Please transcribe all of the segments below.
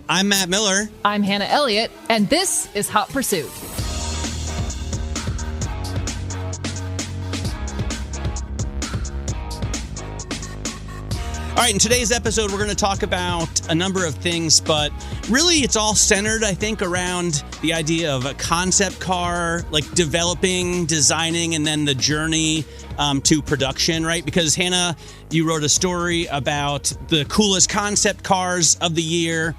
I'm Matt Miller. I'm Hannah Elliott, and this is Hot Pursuit. All right, in today's episode, we're going to talk about a number of things, but really it's all centered, I think, around the idea of a concept car, like developing, designing, and then the journey to production, right? Because Hannah, you wrote a story about the coolest concept cars of the year.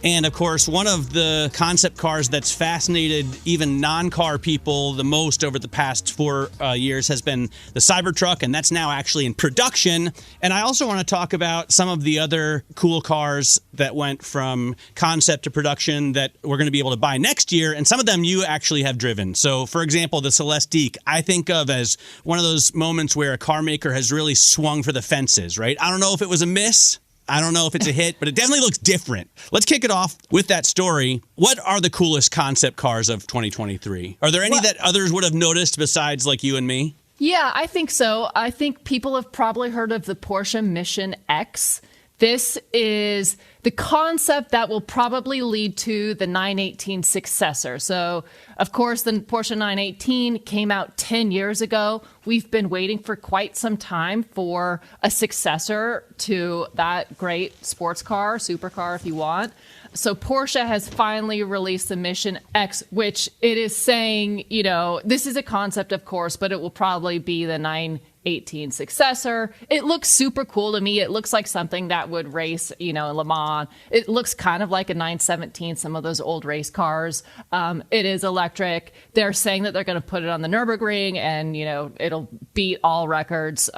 And of course, one of the concept cars that's fascinated even non-car people the most over the past 4 years has been the Cybertruck, and that's now actually in production. And I also want to talk about some of the other cool cars that went from concept to production that we're going to be able to buy next year, and some of them you actually have driven. So, for example, the Celestiq, I think of as one of those moments where a car maker has really swung for the fences, right? I don't know if it was a miss. I don't know if it's a hit, but it definitely looks different. Let's kick it off with that story. What are the coolest concept cars of 2023? Are there any that others would have noticed besides like you and me? Yeah, I think so. I think people have probably heard of the Porsche Mission X. This is the concept that will probably lead to the 918 successor. So, of course, the Porsche 918 came out 10 years ago. We've been waiting for quite some time for a successor to that great sports car, supercar if you want. So Porsche has finally released the Mission X, which it is saying, you know, this is a concept, of course, but it will probably be the 918 successor. It looks super cool to me. It looks like something that would race, you know, in Le Mans. It looks kind of like a 917, some of those old race cars. It is electric. They're saying that they're going to put it on the Nürburgring and, you know, it'll beat all records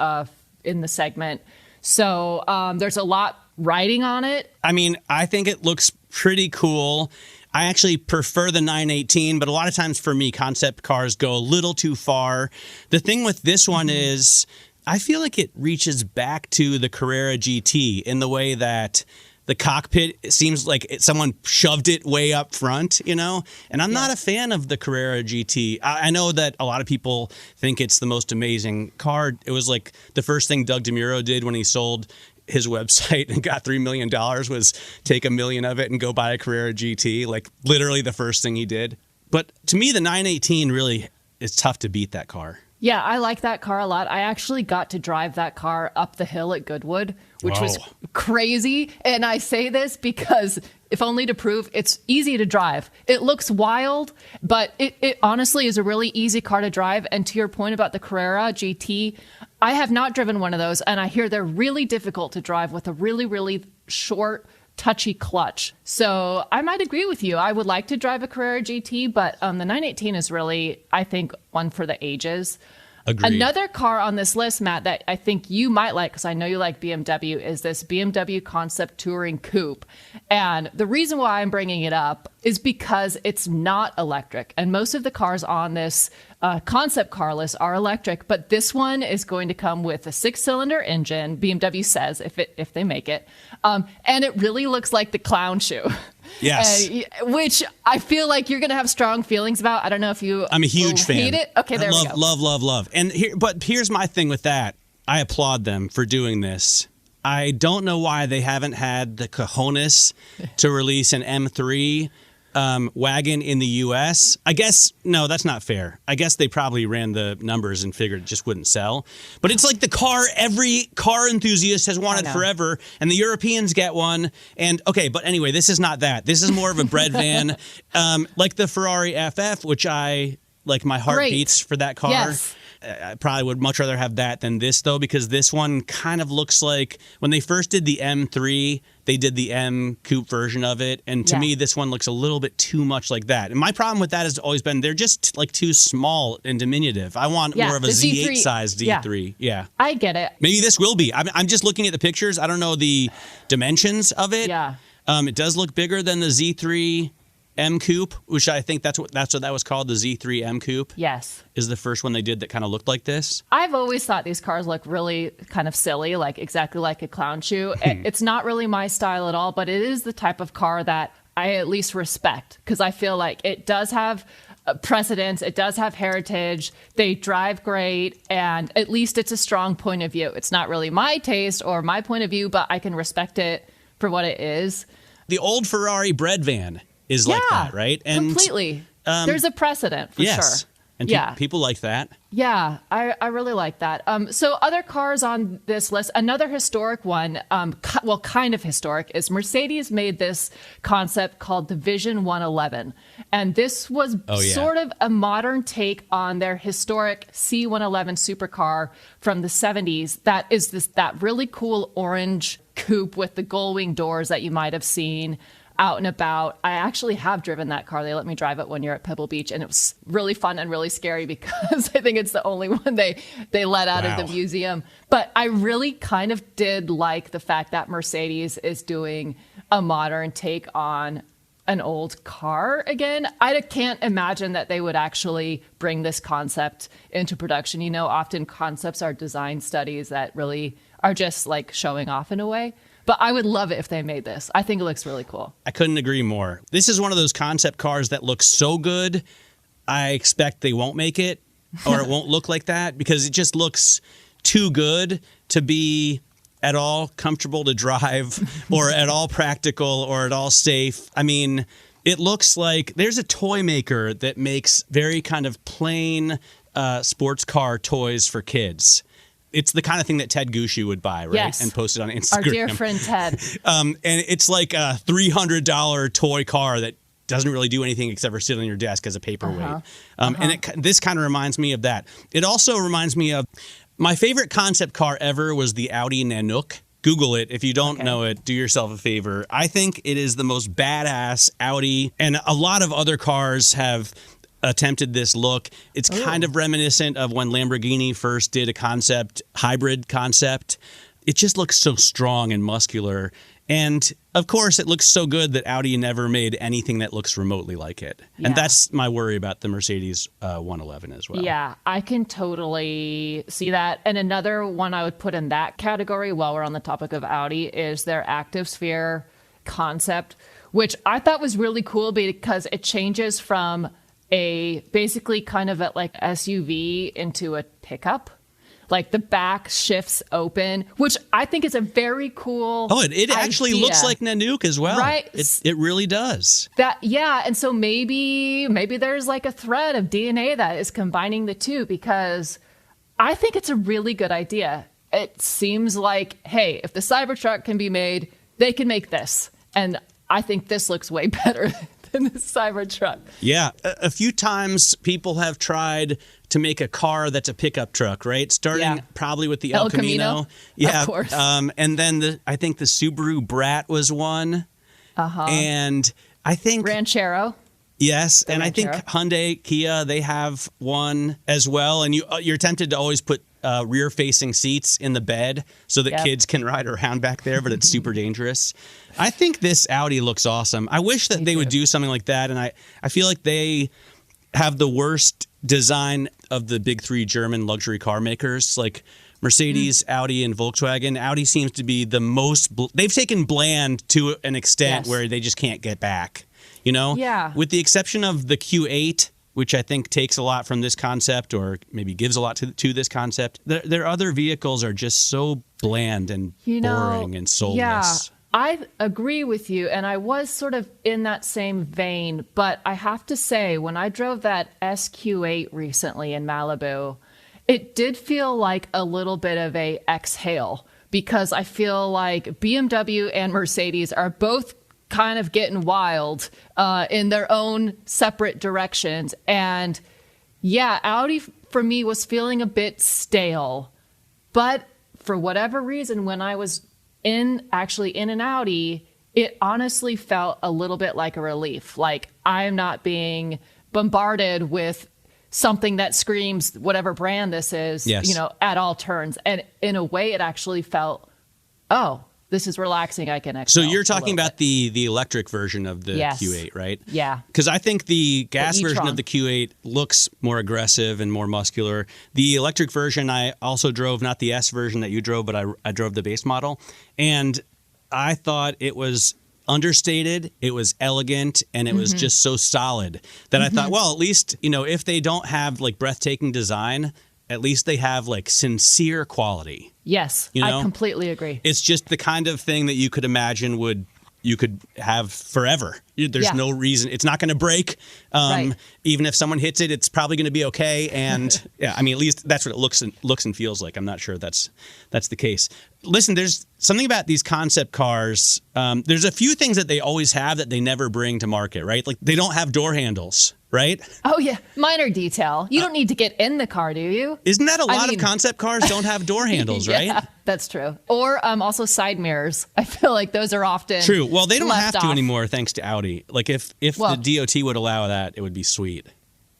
in the segment. So there's a lot riding on it. I mean, I think it looks pretty cool. I actually prefer the 918, but a lot of times for me, concept cars go a little too far. The thing with this one is I feel like it reaches back to the Carrera GT in the way that the cockpit, it seems like someone shoved it way up front, you know? And I'm not a fan of the Carrera GT. I know that a lot of people think it's the most amazing car. It was like the first thing Doug DeMuro did when he sold his website and got $3 million was take $1 million of it and go buy a Carrera GT, like literally the first thing he did. But to me, the 918 really is tough to beat that car. Yeah, I like that car a lot. I actually got to drive that car up the hill at Goodwood, which was crazy. And I say this because if only to prove it's easy to drive. It looks wild, but it honestly is a really easy car to drive. And to your point about the Carrera GT, I have not driven one of those, and I hear they're really difficult to drive with a really, really short, touchy clutch. So I might agree with you. I would like to drive a Carrera GT, but the 918 is really, I think, one for the ages. Agreed. Another car on this list, Matt, that I think you might like, because I know you like BMW, is this BMW Concept Touring Coupe. And the reason why I'm bringing it up is because it's not electric. And most of the cars on this concept car list are electric, but this one is going to come with a 6-cylinder engine, BMW says, if they make it. And it really looks like the clown shoe. Yes. Which I feel like you're going to have strong feelings about. I don't know if you I'm a huge fan. hate it. Okay, there we go. Love. And here's my thing with that. I applaud them for doing this. I don't know why they haven't had the cojones to release an M3 wagon in the U.S. I guess, no, that's not fair. I guess they probably ran the numbers and figured it just wouldn't sell. But it's like the car every car enthusiast has wanted forever, and the Europeans get one. And, okay, but anyway, this is not that. This is more of a bread van, like the Ferrari FF, which my heart beats for that car. Yes. I probably would much rather have that than this, though, because this one kind of looks like when they first did the M3, they did the M Coupe version of it. And to me, this one looks a little bit too much like that. And my problem with that has always been they're just like too small and diminutive. I want more of a Z8 sized Z3. Yeah. I get it. Maybe this will be. I'm just looking at the pictures. I don't know the dimensions of it. Yeah. It does look bigger than the Z3 M Coupe, which I think that's what that was called, the Z3 M Coupe. Yes. Is the first one they did that kind of looked like this. I've always thought these cars look really kind of silly, like exactly like a clown shoe. It's not really my style at all, but it is the type of car that I at least respect because I feel like it does have precedence. It does have heritage. They drive great, and at least it's a strong point of view. It's not really my taste or my point of view, but I can respect it for what it is. the old Ferrari bread van is like that, right? And completely. There's a precedent for sure. And people like that. Yeah, I really like that. So other cars on this list, another historic one, kind of historic, is Mercedes made this concept called the Vision 111. And this was sort of a modern take on their historic C111 supercar from the 70s. That is that really cool orange coupe with the gull-wing doors that you might have seen out and about. I actually have driven that car. They let me drive it one year at Pebble Beach, and it was really fun and really scary because I think it's the only one they let out of the museum. But I really kind of did like the fact that Mercedes is doing a modern take on an old car again. I can't imagine that they would actually bring this concept into production. You know, often concepts are design studies that really are just like showing off in a way. But I would love it if they made this. I think it looks really cool. I couldn't agree more. This is one of those concept cars that looks so good, I expect they won't make it, or it won't look like that, because it just looks too good to be at all comfortable to drive, or at all practical, or at all safe. I mean, it looks like there's a toy maker that makes very kind of plain sports car toys for kids. It's the kind of thing that Ted Gucci would buy, right? Yes. And post it on Instagram. Our dear friend Ted. And it's like a $300 toy car that doesn't really do anything except for sit on your desk as a paperweight. And this kind of reminds me of that. It also reminds me of my favorite concept car ever was the Audi Nanook. Google it. If you don't know it, do yourself a favor. I think it is the most badass Audi, and a lot of other cars have attempted this look. It's kind of reminiscent of when Lamborghini first did a hybrid concept. It just looks so strong and muscular. And of course, it looks so good that Audi never made anything that looks remotely like it. Yeah. And that's my worry about the Mercedes 111 as well. Yeah, I can totally see that. And another one I would put in that category while we're on the topic of Audi is their Active Sphere concept, which I thought was really cool because it changes from basically kind of like SUV into a pickup. Like the back shifts open, which I think is a very cool it actually idea. Looks like Nanook as well. Right. It really does. And so maybe there's like a thread of DNA that is combining the two, because I think it's a really good idea. It seems like, hey, if the Cybertruck can be made, they can make this. And I think this looks way better than the Cybertruck. Yeah. A few times people have tried to make a car that's a pickup truck, right? Starting probably with the El Camino. Yeah, of course. And then I think the Subaru Brat was one. And I think Ranchero. Yes, and I think Hyundai, Kia, they have one as well. And you're tempted to always put rear-facing seats in the bed so that kids can ride around back there, but it's super dangerous. I think this Audi looks awesome. I wish that they would do something like that, and I feel like they have the worst design of the big three German luxury car makers, like Mercedes, Audi, and Volkswagen. Audi seems to be the most... they've taken bland to an extent where they just can't get back, you know? Yeah. With the exception of the Q8, which I think takes a lot from this concept, or maybe gives a lot to this concept. Their other vehicles are just so bland and boring and soulless. Yeah, I agree with you, and I was sort of in that same vein, but I have to say, when I drove that SQ8 recently in Malibu, it did feel like a little bit of a exhale, because I feel like BMW and Mercedes are both kind of getting wild in their own separate directions. And yeah, Audi for me was feeling a bit stale. But for whatever reason, when I was in an Audi, it honestly felt a little bit like a relief. Like I'm not being bombarded with something that screams whatever brand this is, at all turns. And in a way, it actually felt, this is relaxing. I can exhale. So you're talking about the electric version of the Q8, right? Yeah. Because I think the gas version of the Q8 looks more aggressive and more muscular. The electric version I also drove, not the S version that you drove, but I drove the base model. And I thought it was understated, it was elegant, and it was just so solid that I thought, well, at least, if they don't have like breathtaking design, at least they have like sincere quality. Yes, I completely agree. It's just the kind of thing that you could imagine would you could have forever. There's no reason. It's not going to break. Right. Even if someone hits it, it's probably going to be okay. And yeah, I mean, at least that's what it looks and feels like. I'm not sure that's the case. Listen, there's something about these concept cars. There's a few things that they always have that they never bring to market, right? Like they don't have door handles, right? Oh, yeah. Minor detail. You don't need to get in the car, do you? Isn't that a lot of concept cars don't have door handles, yeah, right? That's true. Or also side mirrors. I feel like those are often true. Well, they don't have to off. anymore thanks to Audi. Like if the DOT would allow that, it would be sweet.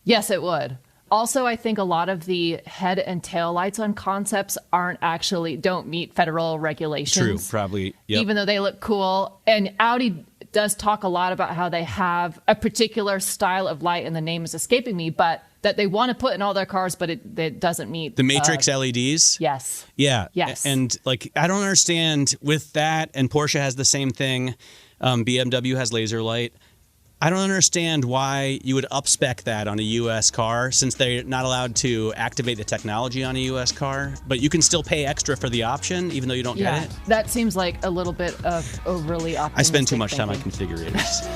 Yes, it would. Also, I think a lot of the head and tail lights on concepts don't meet federal regulations. True, probably. Yep. Even though they look cool. And Audi does talk a lot about how they have a particular style of light, and the name is escaping me, but that they want to put in all their cars, but it doesn't meet the matrix LEDs. Yes. Yeah. Yes. And like, I don't understand with that. And Porsche has the same thing. BMW has laser light. I don't understand why you would upspec that on a U.S. car, since they're not allowed to activate the technology on a U.S. car, but you can still pay extra for the option, even though you don't get it. That seems like a little bit of overly optimistic I spend too much time on thinking. configurators.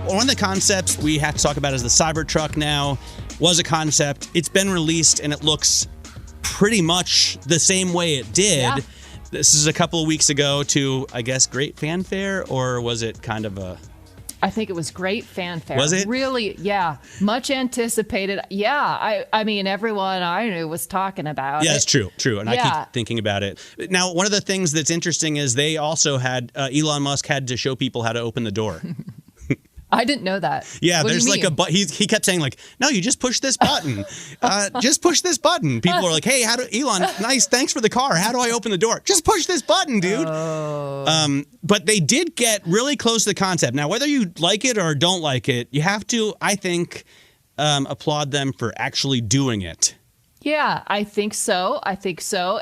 One of the concepts we have to talk about is the Cybertruck now. Was a concept. It's been released, and it looks pretty much the same way it did. Yeah. This is a couple of weeks ago to, I guess, great fanfare, or was it kind of a... I think it was great fanfare. Was it? Really, yeah. Much anticipated. Yeah, I mean, everyone I knew was talking about it. Yeah, it's true. And I keep thinking about it. Now, one of the things that's interesting is they also had, Elon Musk had to show people how to open the door. I didn't know that. Yeah, What do there's you like mean? he kept saying like, no, you just push this button. Just push this button. People are like, hey, Elon, nice, thanks for the car. How do I open the door? Just push this button, dude. Oh. But they did get really close to the concept. Now, whether you like it or don't like it, you have to, I think, applaud them for actually doing it. Yeah, I think so.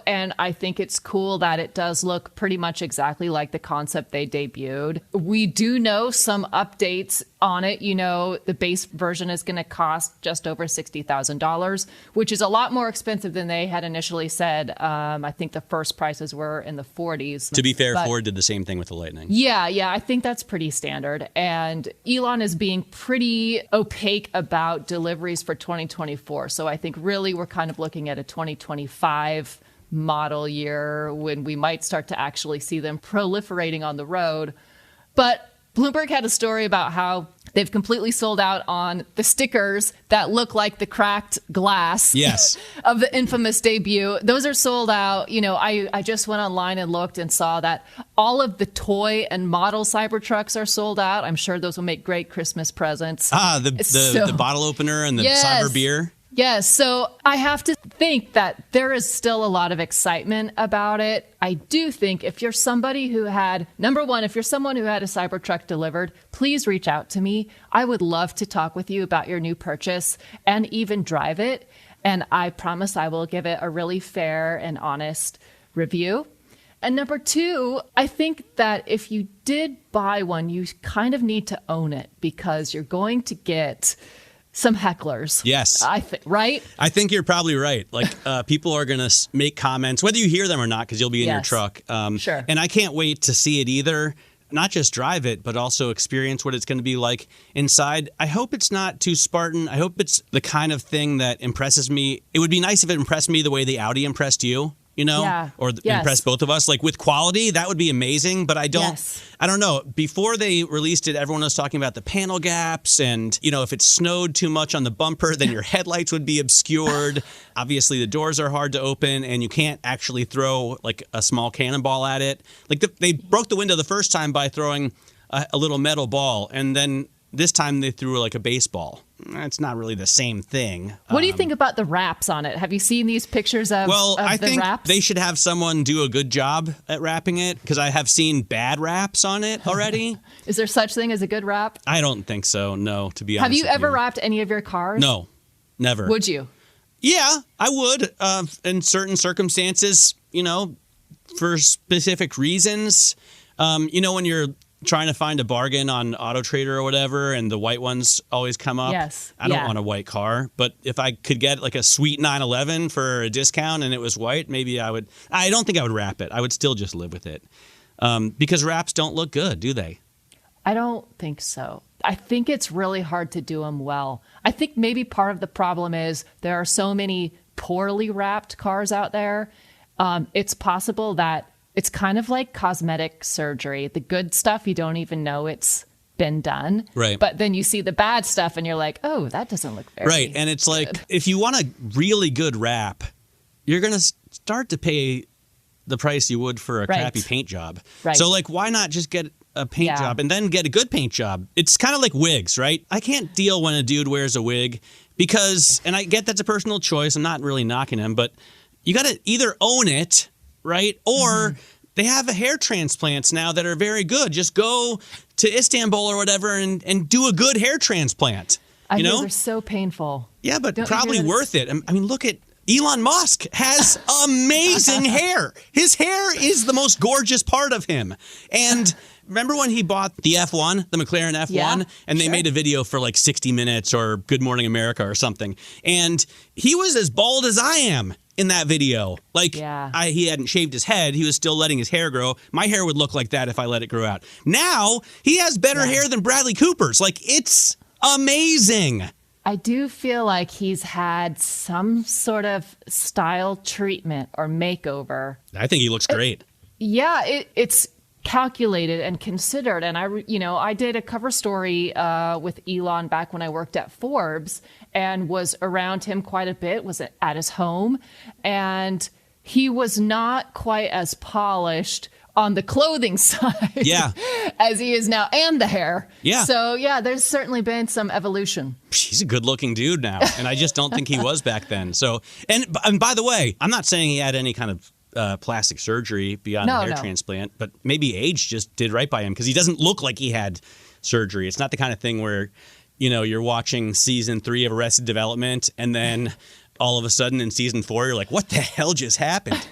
And I think it's cool that it does look pretty much exactly like the concept they debuted. We do know some updates on it. You know, the base version is going to cost just over $60,000, which is a lot more expensive than they had initially said. I think the first prices were in the 40s. To be fair, Ford did the same thing with the Lightning. Yeah, I think that's pretty standard. And Elon is being pretty opaque about deliveries for 2024. So I think really we're kind of looking at a 2025 model year when we might start to actually see them proliferating on the road. But Bloomberg had a story about how they've completely sold out on the stickers that look like the cracked glass of the infamous debut. Those are sold out. You know, I just went online and looked and saw that all of the toy and model Cybertrucks are sold out. I'm sure those will make great Christmas presents. The bottle opener and the cyber beer. Yes, so I have to think that there is still a lot of excitement about it. I do think if you're somebody who had, number one, if you're someone who had a Cybertruck delivered, please reach out to me. I would love to talk with you about your new purchase and even drive it. And I promise I will give it a really fair and honest review. And number two, I think that if you did buy one, you kind of need to own it because you're going to get some hecklers. Yes. Right? I think you're probably right. Like, people are going to make comments, whether you hear them or not, because you'll be in your truck. Sure. And I can't wait to see it either. Not just drive it, but also experience what it's going to be like inside. I hope it's not too Spartan. I hope it's the kind of thing that impresses me. It would be nice if it impressed me the way the Audi impressed you. You know, or impress both of us, like with quality, that would be amazing. But I don't know. Before they released it, everyone was talking about the panel gaps and, you know, if it snowed too much on the bumper, then your headlights would be obscured. Obviously, the doors are hard to open and you can't actually throw like a small cannonball at it. Like they broke the window the first time by throwing a little metal ball, and then this time they threw like a baseball. It's not really the same thing. What do you think about the wraps on it? Have you seen these pictures of I the think wraps? They should have someone do a good job at wrapping it, because I have seen bad wraps on it already. Is there such thing as a good wrap? I don't think so, no, to be honest. Have you ever wrapped any of your cars? No, never. Would you? Yeah, I would in certain circumstances, you know, for specific reasons. You know, when you're trying to find a bargain on Auto Trader or whatever, and the white ones always come up. Yes. I don't want a white car, but if I could get like a sweet 911 for a discount and it was white, maybe I would. I don't think I would wrap it. I would still just live with it. Because wraps don't look good, do they? I don't think so. I think it's really hard to do them well. I think maybe part of the problem is there are so many poorly wrapped cars out there. It's possible that it's kind of like cosmetic surgery. The good stuff, you don't even know it's been done. Right. But then you see the bad stuff and you're like, oh, that doesn't look very right. And it's like, if you want a really good wrap, you're going to start to pay the price you would for a crappy paint job. Right. So like, why not just get a paint job and then get a good paint job? It's kind of like wigs, right? I can't deal when a dude wears a wig because, and I get that's a personal choice. I'm not really knocking him, but you got to either own it, right? Or they have hair transplants now that are very good. Just go to Istanbul or whatever and do a good hair transplant. I know they're so painful. Yeah, but probably worth it. I mean, look at Elon Musk has amazing hair. His hair is the most gorgeous part of him. And remember when he bought the F1, the McLaren F1, and they made a video for like 60 Minutes or Good Morning America or something. And he was as bald as I am in that video. Like, he hadn't shaved his head. He was still letting his hair grow. My hair would look like that if I let it grow out. Now, he has better hair than Bradley Cooper's. Like, it's amazing. I do feel like he's had some sort of style treatment or makeover. I think he looks great. It's calculated and considered. And I did a cover story with Elon back when I worked at Forbes and was around him quite a bit, was at his home. And he was not quite as polished on the clothing side as he is now, and the hair. So there's certainly been some evolution. He's a good looking dude now, and I just don't think he was back then. So, and by the way, I'm not saying he had any kind of plastic surgery beyond the hair transplant, but maybe age just did right by him because he doesn't look like he had surgery. It's not the kind of thing where, you're watching season 3 of Arrested Development and then all of a sudden in season 4, you're like, what the hell just happened?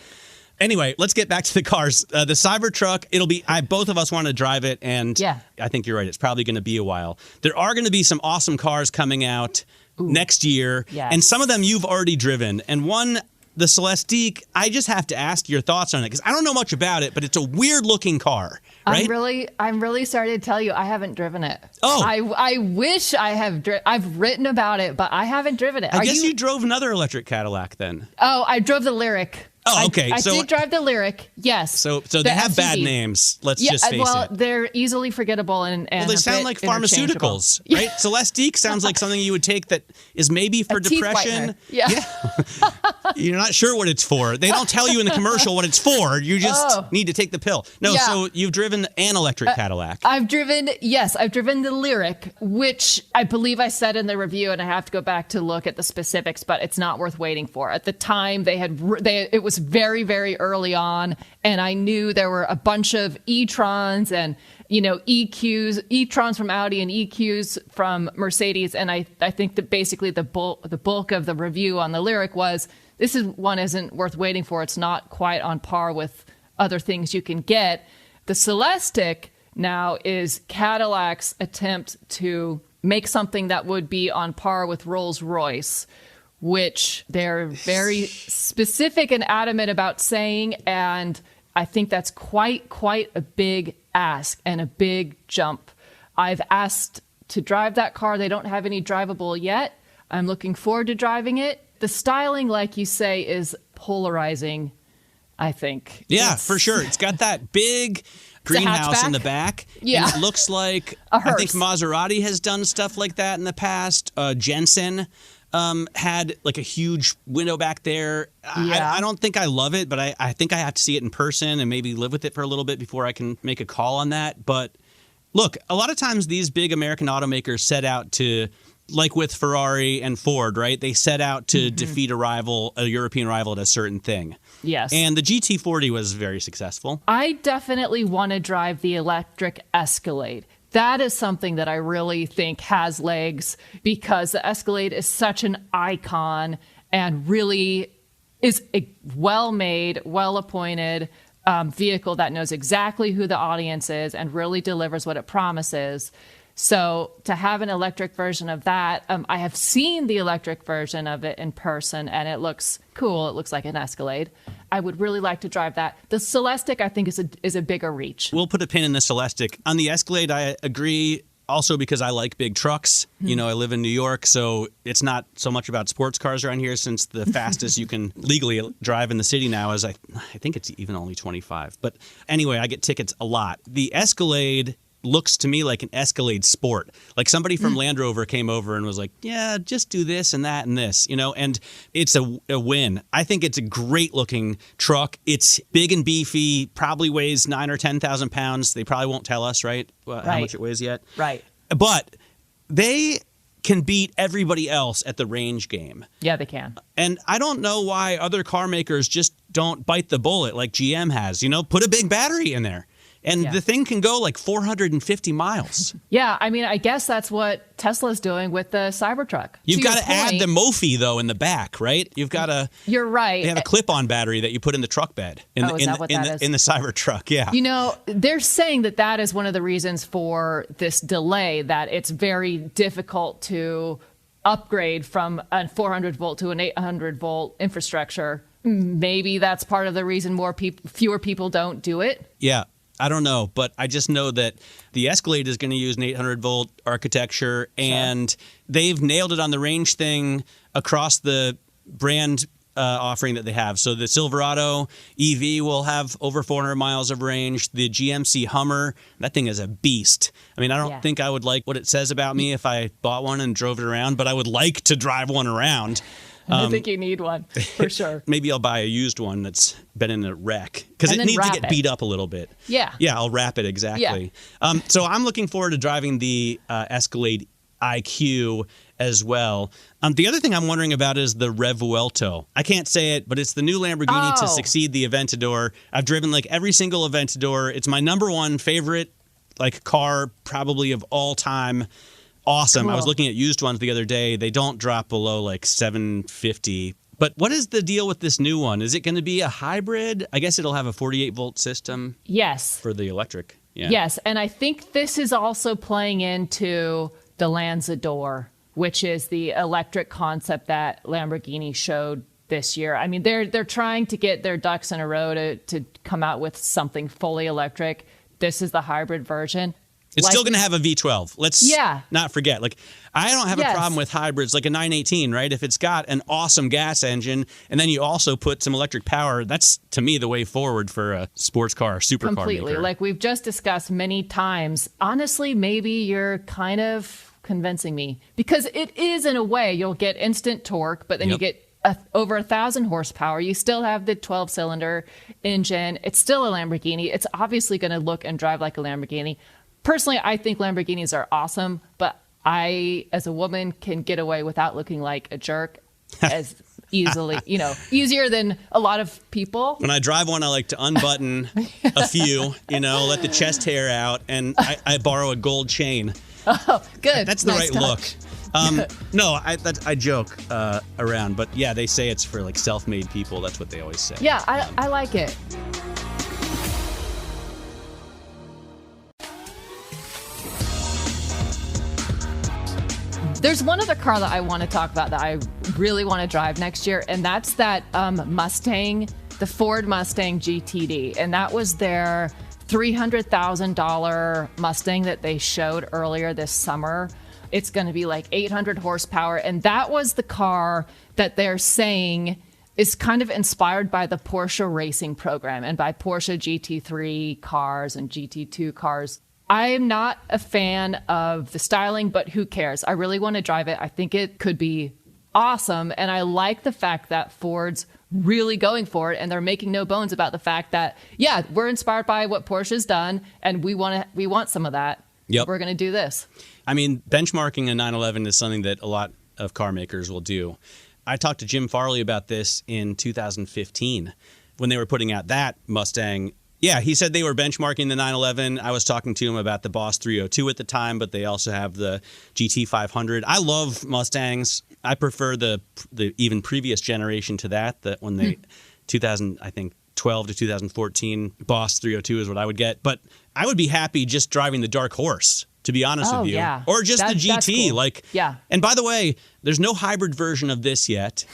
Anyway, let's get back to the cars. The Cybertruck, both of us want to drive it, and I think you're right. It's probably going to be a while. There are going to be some awesome cars coming out next year, and some of them you've already driven. And one, the Celestiq, I just have to ask your thoughts on it, because I don't know much about it, but it's a weird-looking car, right? I'm really sorry to tell you, I haven't driven it. Oh. I wish I have. I've written about it, but I haven't driven it. I guess you drove another electric Cadillac then. Oh, I drove the Lyric. Oh, okay. I did drive the Lyric, yes. So they have SUV. Bad names, let's just face it. Well, they're easily forgettable and they sound like pharmaceuticals, right? Celestiq sounds like something you would take that is maybe for depression. Yeah. You're not sure what it's for. They don't tell you in the commercial what it's for. You just need to take the pill. No, so you've driven an electric Cadillac. I've driven the Lyric, which I believe I said in the review, and I have to go back to look at the specifics, but it's not worth waiting for. At the time, it was very, very early on, and I knew there were a bunch of e-trons and EQs, e-trons from Audi and EQs from Mercedes, and I think that basically the bulk of the review on the Lyric was this isn't worth waiting for. It's not quite on par with other things you can get. The Celestiq now is Cadillac's attempt to make something that would be on par with Rolls-Royce, which they're very specific and adamant about saying, and I think that's quite a big ask and a big jump. I've asked to drive that car. They don't have any drivable yet. I'm looking forward to driving it. The styling, like you say, is polarizing, I think. Yeah, for sure. It's got that big greenhouse in the back. Yeah. And it looks like, a hearse. I think Maserati has done stuff like that in the past. Jensen had like a huge window back there. I don't think I love it, but I think I have to see it in person and maybe live with it for a little bit before I can make a call on that. But look, a lot of times these big American automakers set out to, like with Ferrari and Ford, right? They set out to defeat a European rival at a certain thing. Yes. And the GT40 was very successful. I definitely want to drive the electric Escalade. That is something that I really think has legs because the Escalade is such an icon and really is a well-made, well-appointed vehicle that knows exactly who the audience is and really delivers what it promises. So to have an electric version of that, I have seen the electric version of it in person, and it looks cool. It looks like an Escalade. I would really like to drive that. The Celestiq, I think, is a bigger reach. We'll put a pin in the Celestiq. On the Escalade, I agree. Also because I like big trucks. You know, I live in New York, so it's not so much about sports cars around here, since the fastest you can legally drive in the city now is, I think it's even only 25. But anyway, I get tickets a lot. The Escalade looks to me like an Escalade Sport. Like somebody from Land Rover came over and was like, yeah, just do this and that and this, you know, and it's a win. I think it's a great looking truck. It's big and beefy, probably weighs 9,000 or 10,000 pounds. They probably won't tell us, right, how much it weighs yet. Right. But they can beat everybody else at the range game. Yeah, they can. And I don't know why other car makers just don't bite the bullet like GM has, you know, put a big battery in there. And the thing can go like 450 miles. Yeah, I mean, I guess that's what Tesla's doing with the Cybertruck. You've got to add the Mophie, though, in the back, right? You've got to... You're right. They have a clip-on battery that you put in the truck bed. In the Cybertruck, yeah. You know, they're saying that is one of the reasons for this delay, that it's very difficult to upgrade from a 400-volt to an 800-volt infrastructure. Maybe that's part of the reason fewer people don't do it. Yeah. I don't know, but I just know that the Escalade is going to use an 800-volt architecture, and they've nailed it on the range thing across the brand offering that they have. So the Silverado EV will have over 400 miles of range. The GMC Hummer, that thing is a beast. I mean, I don't think I would like what it says about me if I bought one and drove it around, but I would like to drive one around. I think you need one, for sure. Maybe I'll buy a used one that's been in a wreck, because it needs to get beat up a little bit. Yeah. Yeah, I'll wrap it, exactly. Yeah. So I'm looking forward to driving the Escalade IQ as well. The other thing I'm wondering about is the Revuelto. I can't say it, but it's the new Lamborghini to succeed the Aventador. I've driven like every single Aventador. It's my number one favorite car probably of all time. Awesome. Cool. I was looking at used ones the other day. They don't drop below like $750. But what is the deal with this new one? Is it going to be a hybrid? I guess it'll have a 48-volt system. Yes. For the electric. Yeah. Yes, and I think this is also playing into the Lanzador, which is the electric concept that Lamborghini showed this year. I mean, they're trying to get their ducks in a row to come out with something fully electric. This is the hybrid version. It's still going to have a V12. Let's not forget. I don't have a problem with hybrids, like a 918, right? If it's got an awesome gas engine, and then you also put some electric power, that's, to me, the way forward for a sports car, supercar completely. maker. Like we've just discussed many times. Honestly, maybe you're kind of convincing me. Because it is, in a way, you'll get instant torque, but then you get over 1,000 horsepower. You still have the 12-cylinder engine. It's still a Lamborghini. It's obviously going to look and drive like a Lamborghini. Personally, I think Lamborghinis are awesome, but I, as a woman, can get away without looking like a jerk as easily, easier than a lot of people. When I drive one, I like to unbutton a few, let the chest hair out, and I borrow a gold chain. Oh, good. That's the right look. No, I joke around, but yeah, they say it's for self-made people. That's what they always say. Yeah, I like it. There's one other car that I want to talk about that I really want to drive next year, and that's that Mustang, the Ford Mustang GTD. And that was their $300,000 Mustang that they showed earlier this summer. It's going to be 800 horsepower. And that was the car that they're saying is kind of inspired by the Porsche racing program and by Porsche GT3 cars and GT2 cars. I'm not a fan of the styling, but who cares? I really want to drive it. I think it could be awesome. And I like the fact that Ford's really going for it, and they're making no bones about the fact that, we're inspired by what Porsche's done, and we want some of that. Yep. We're going to do this. I mean, benchmarking a 911 is something that a lot of car makers will do. I talked to Jim Farley about this in 2015 when they were putting out that Mustang. Yeah, he said they were benchmarking the 911. I was talking to him about the Boss 302 at the time, but they also have the GT500. I love Mustangs. I prefer the even previous generation to that when they 2012 2012 to 2014 Boss 302 is what I would get. But I would be happy just driving the Dark Horse, to be honest with you. Yeah. Or just the GT. Cool. Yeah. And by the way, there's no hybrid version of this yet.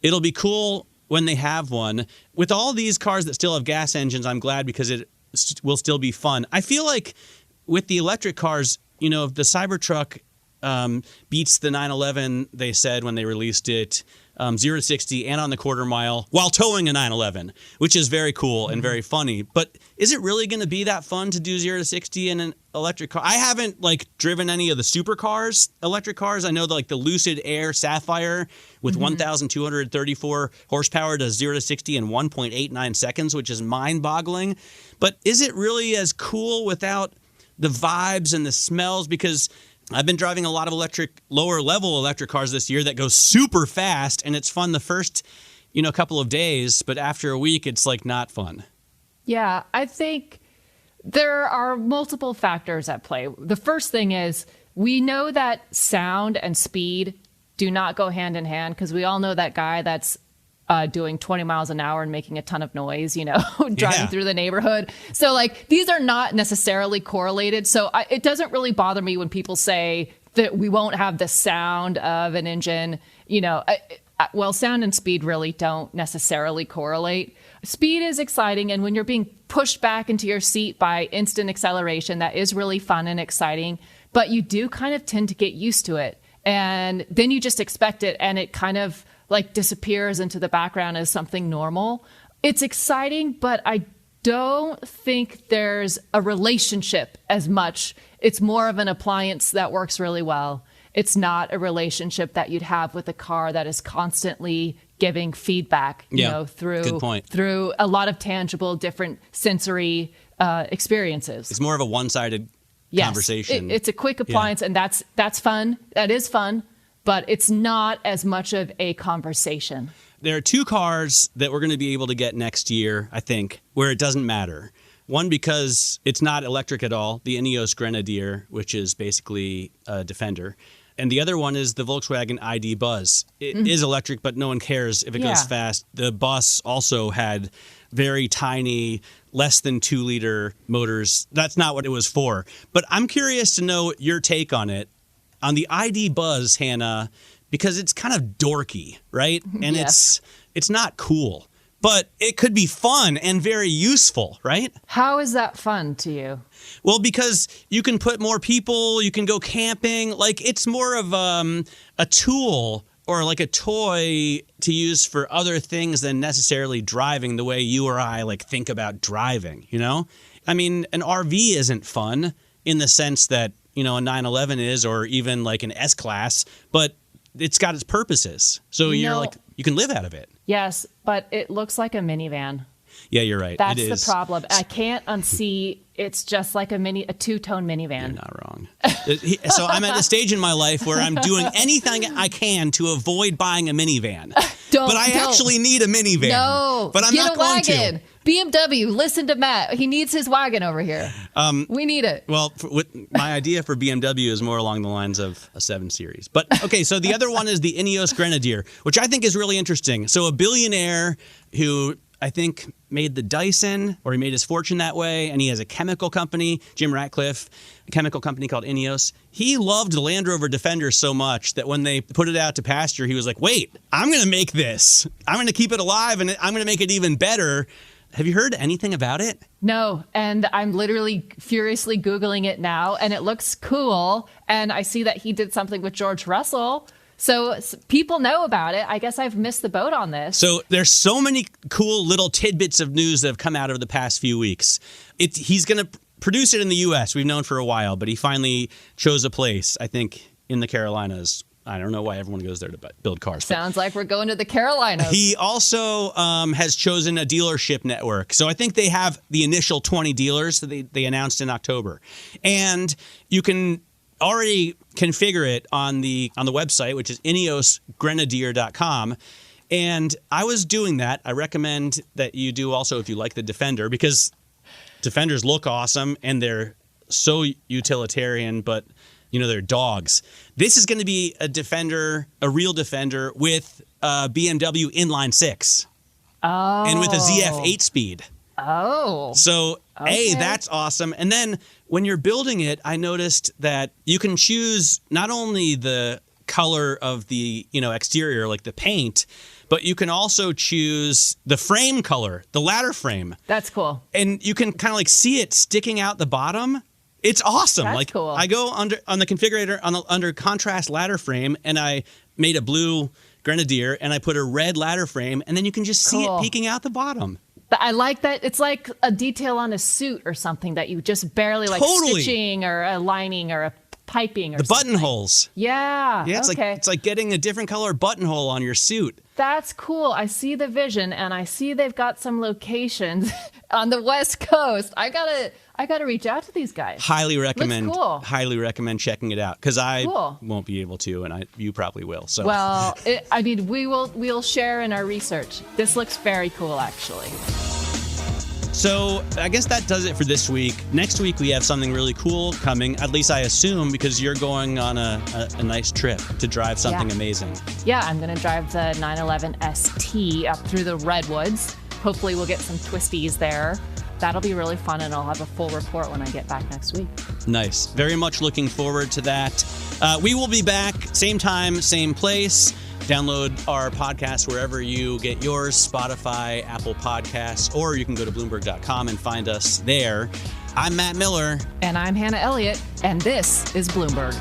It'll be cool when they have one. With all these cars that still have gas engines, I'm glad because it will still be fun. I feel like with the electric cars, if the Cybertruck beats the 911, they said when they released it, 0 to 60 and on the quarter mile while towing a 911, which is very cool and very funny. But is it really going to be that fun to do 0 to 60 in an electric car? I haven't driven any of the supercars, electric cars. I know the Lucid Air Sapphire with 1,234 horsepower does 0 to 60 in 1.89 seconds, which is mind-boggling. But is it really as cool without the vibes and the smells? Because I've been driving a lot of lower level electric cars this year that go super fast, and it's fun the first, couple of days, but after a week, it's not fun. Yeah, I think there are multiple factors at play. The first thing is we know that sound and speed do not go hand in hand, because we all know that guy that's doing 20 miles an hour and making a ton of noise, driving through the neighborhood. So these are not necessarily correlated. So it doesn't really bother me when people say that we won't have the sound of an engine. Well, sound and speed really don't necessarily correlate. Speed is exciting. And when you're being pushed back into your seat by instant acceleration, that is really fun and exciting. But you do kind of tend to get used to it. And then you just expect it, and it kind of disappears into the background as something normal. It's exciting, but I don't think there's a relationship as much. It's more of an appliance that works really well. It's not a relationship that you'd have with a car that is constantly giving feedback, through a lot of tangible, different sensory experiences. It's more of a one-sided conversation. It's a quick appliance, and that's fun. That is fun. But it's not as much of a conversation. There are two cars that we're going to be able to get next year, I think, where it doesn't matter. One, because it's not electric at all, the Ineos Grenadier, which is basically a Defender. And the other one is the Volkswagen ID Buzz. It is electric, but no one cares if it goes fast. The Bus also had very tiny, less than 2-liter motors. That's not what it was for. But I'm curious to know your take on it. On the ID Buzz, Hannah, because it's kind of dorky, right? And it's not cool, but it could be fun and very useful, right? How is that fun to you? Well, because you can put more people, you can go camping. It's more of a tool or a toy to use for other things than necessarily driving the way you or I think about driving, I mean, an RV isn't fun in the sense that a 911 is, or even an S-Class, but it's got its purposes. So you can live out of it. Yes, but it looks like a minivan. Yeah, you're right. That's the problem. I can't unsee. It's just like a two-tone minivan. You're not wrong. So I'm at a stage in my life where I'm doing anything I can to avoid buying a minivan. But I actually need a minivan. No, but I'm not going to. BMW, listen to Matt. He needs his wagon over here. We need it. Well, my idea for BMW is more along the lines of a 7 Series. But, okay, so the other one is the Ineos Grenadier, which I think is really interesting. So a billionaire who I think made the Dyson, or he made his fortune that way, and he has a chemical company, Jim Ratcliffe, a chemical company called Ineos. He loved the Land Rover Defender so much that when they put it out to pasture, he was like, wait, I'm going to make this. I'm going to keep it alive, and I'm going to make it even better. Have you heard anything about it? No, and I'm literally furiously Googling it now, and it looks cool. And I see that he did something with George Russell. So people know about it. I guess I've missed the boat on this. So there's so many cool little tidbits of news that have come out over the past few weeks. He's going to produce it in the U.S. We've known for a while, but he finally chose a place, I think, in the Carolinas. I don't know why everyone goes there to build cars. Sounds like we're going to the Carolinas. He also has chosen a dealership network. So I think they have the initial 20 dealers that they announced in October. And you can already configure it on the website, which is ineosgrenadier.com. And I was doing that. I recommend that you do also if you like the Defender, because Defenders look awesome and they're so utilitarian, but they're dogs. This is going to be a Defender, a real Defender with BMW inline 6. and with a ZF8 speed. Oh. So, Okay. that's awesome. And then when you're building it, I noticed that you can choose not only the color of the, exterior, like the paint, but you can also choose the frame color, the ladder frame. That's cool. And you can kind of like see it sticking out the bottom. It's awesome. That's like cool. I go on the configurator under contrast ladder frame, and I made a blue Grenadier, and I put a red ladder frame, and then you can just see Cool. it peeking out the bottom. I like that. It's like a detail on a suit or something that you just barely like Totally. stitching or a lining or a piping or The something. buttonholes. Yeah. Yeah, it's okay. like getting a different color buttonhole on your suit. That's cool. I see the vision, and I see they've got some locations on the West Coast. I gotta reach out to these guys. Highly recommend. Looks cool. Highly recommend checking it out because I Cool. won't be able to, and you probably will. So Well, we'll share in our research. This looks very cool, actually. So I guess that does it for this week. Next week we have something really cool coming. At least I assume, because you're going on a nice trip to drive something amazing. Yeah, I'm going to drive the 911 ST up through the Redwoods. Hopefully we'll get some twisties there. That'll be really fun, and I'll have a full report when I get back next week. Nice. Very much looking forward to that. We will be back, same time, same place. Download our podcast wherever you get yours, Spotify, Apple Podcasts, or you can go to Bloomberg.com and find us there. I'm Matt Miller. And I'm Hannah Elliott, and this is Bloomberg.